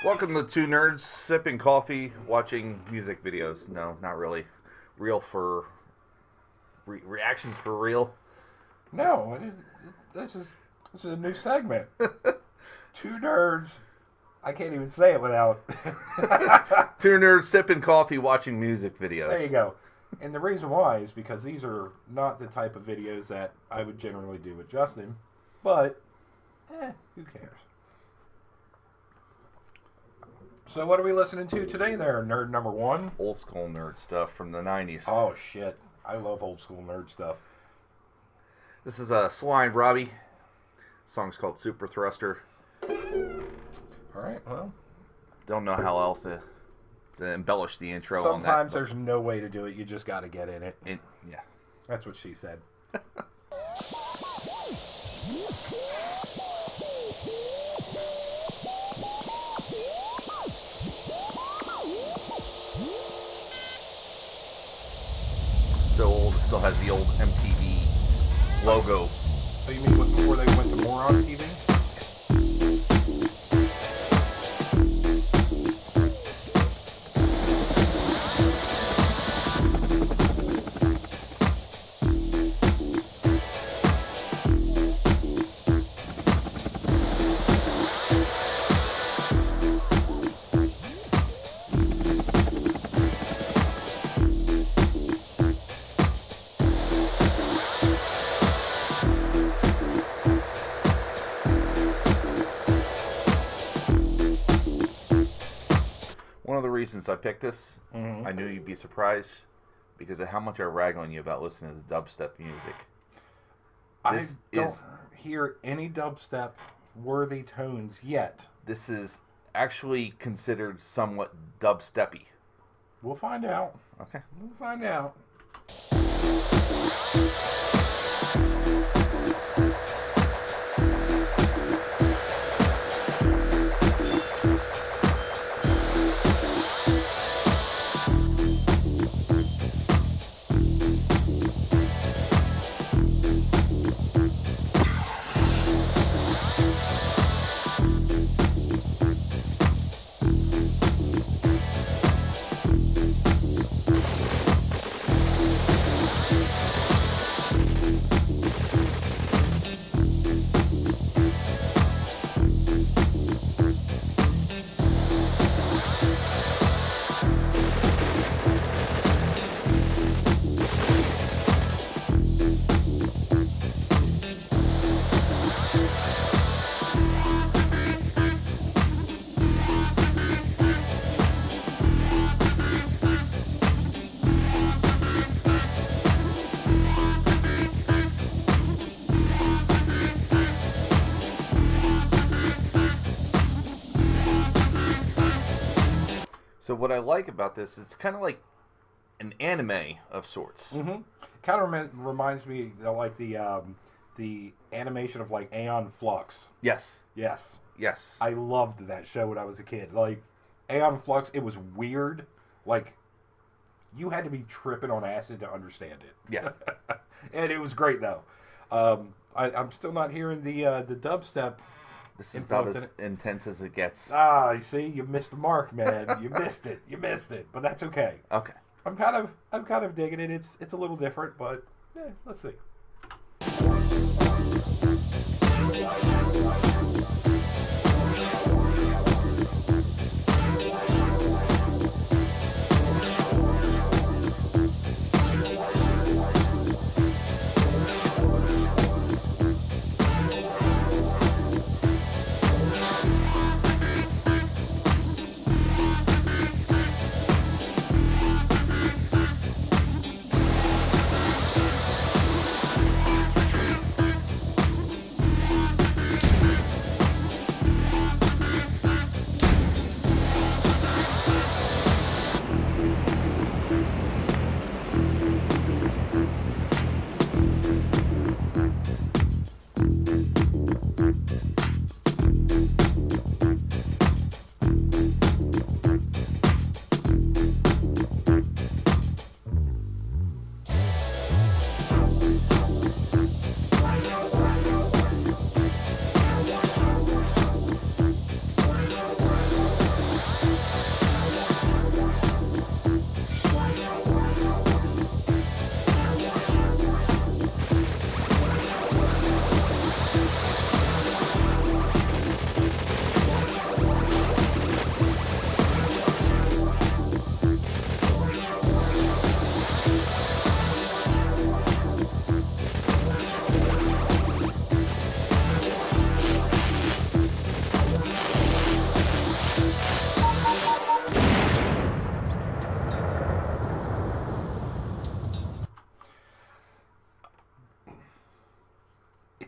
Welcome to Two Nerds Sipping Coffee, Watching Music Videos. No, not really. Real for... reactions for real. No, this is a new segment. Two Nerds. I can't even say it without... Two Nerds Sipping Coffee, Watching Music Videos. There you go. And the reason why is because these are not the type of videos that I would generally do with Justin. But, who cares? So what are we listening to today there, nerd number one? Old school nerd stuff from the 90s. Oh, shit. I love old school nerd stuff. This is Swine Robbie. The song's called Superthruster. Alright, well. Don't know how else to embellish the intro on that. Sometimes there's no way to do it. You just got to get in it. Yeah. That's what she said. So old, it still has the old MTV logo. Oh, you mean before they went to more on TV? One of the reasons I picked this, I knew you'd be surprised because of how much I rag on you about listening to dubstep music. I don't hear any dubstep worthy tones yet. This is actually considered somewhat dubsteppy. We'll find out. Okay. We'll find out. So what I like about this, it's kind of like an anime of sorts. Mm-hmm. Kind of reminds me of like the animation of like Aeon Flux. Yes. Yes. Yes. I loved that show when I was a kid. Like Aeon Flux, it was weird. Like you had to be tripping on acid to understand it. Yeah. And it was great though. I'm still not hearing the dubstep. This is about as intense as it gets. Ah, you see, you missed the mark, man. You missed it. You missed it. But that's okay. Okay. I'm kind of digging it. It's a little different, but let's see.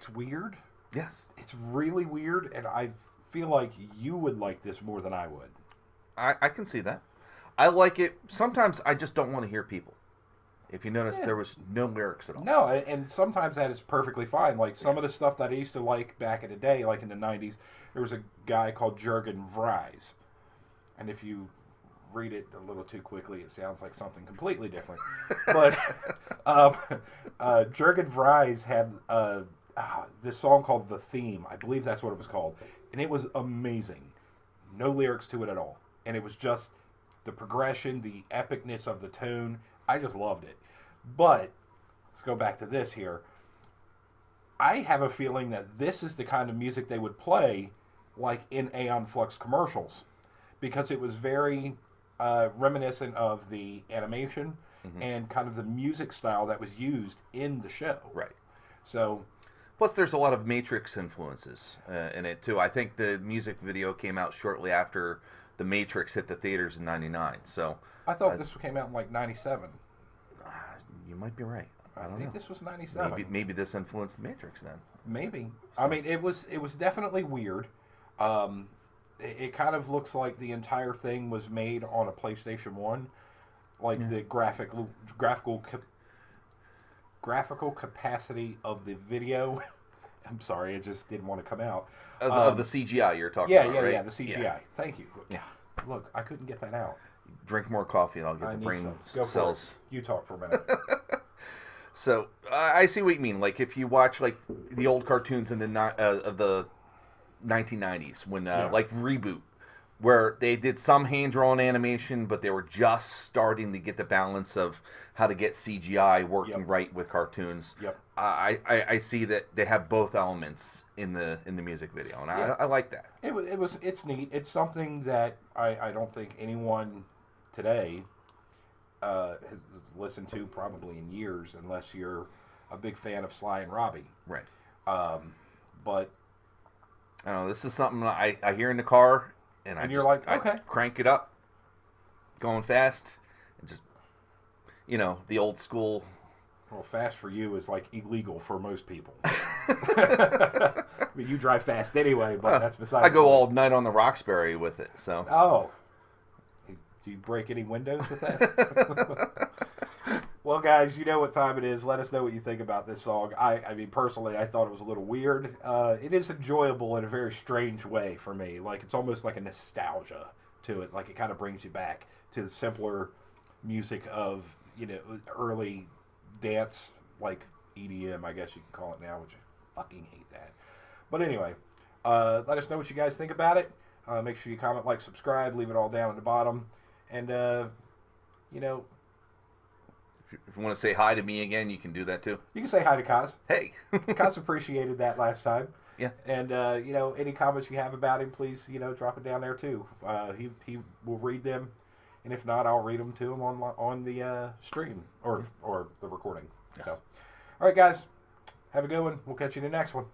It's weird. Yes. It's really weird, and I feel like you would like this more than I would. I can see that. I like it. Sometimes I just don't want to hear people. If you notice, there was no lyrics at all. No, and sometimes that is perfectly fine. Like some of the stuff that I used to like back in the day, like in the 90s, there was a guy called Jurgen Vries. And if you read it a little too quickly, it sounds like something completely different. But Jurgen Vries had this song called The Theme. I believe that's what it was called. And it was amazing. No lyrics to it at all. And it was just the progression, the epicness of the tone. I just loved it. But let's go back to this here. I have a feeling that this is the kind of music they would play like in Aeon Flux commercials, because it was very reminiscent of the animation and kind of the music style that was used in the show. Right. So, plus there's a lot of Matrix influences in it too. I think the music video came out shortly after the Matrix hit the theaters in '99. So I thought this came out in like '97. You might be right. I don't know. This was '97. Maybe this influenced the Matrix then. Maybe. So. I mean, it was definitely weird. It kind of looks like the entire thing was made on a PlayStation 1, like the graphical capacity of the video. I'm sorry, it just didn't want to come out. Of the CGI you're talking about, right? Yeah, the CGI. Yeah. Thank you. Yeah. Look, I couldn't get that out. Drink more coffee and I'll get the brain cells. You talk for a minute. So I see what you mean. Like if you watch like the old cartoons in the 1990s, when like Reboot, where they did some hand drawn animation, but they were just starting to get the balance of how to get CGI working right with cartoons. Yep. I see that they have both elements in the music video, and I like that. It's neat. It's something that I don't think anyone today has listened to probably in years, unless you're a big fan of Sly and Robbie. Right. But I don't know, this is something I hear in the car, and you're like, okay, I crank it up, going fast, and just the old school. Well, fast for you is like illegal for most people. I mean, you drive fast anyway, but that's besides. I go all night on the Roxbury with it, so. Oh. Do you break any windows with that? Well, guys, you know what time it is. Let us know what you think about this song. I mean, personally, I thought it was a little weird. It is enjoyable in a very strange way for me. Like, it's almost like a nostalgia to it. Like, it kind of brings you back to the simpler music of, early dance, like EDM, I guess you can call it now, which I fucking hate that. But anyway, let us know what you guys think about it. Make sure you comment, like, subscribe, leave it all down at the bottom. And, if you want to say hi to me again, you can do that too. You can say hi to Kaz. Hey. Kaz appreciated that last time. Yeah. And, any comments you have about him, please, drop it down there too. He will read them. And if not, I'll read them to him on the stream or the recording. Yes. So, all right, guys. Have a good one. We'll catch you in the next one.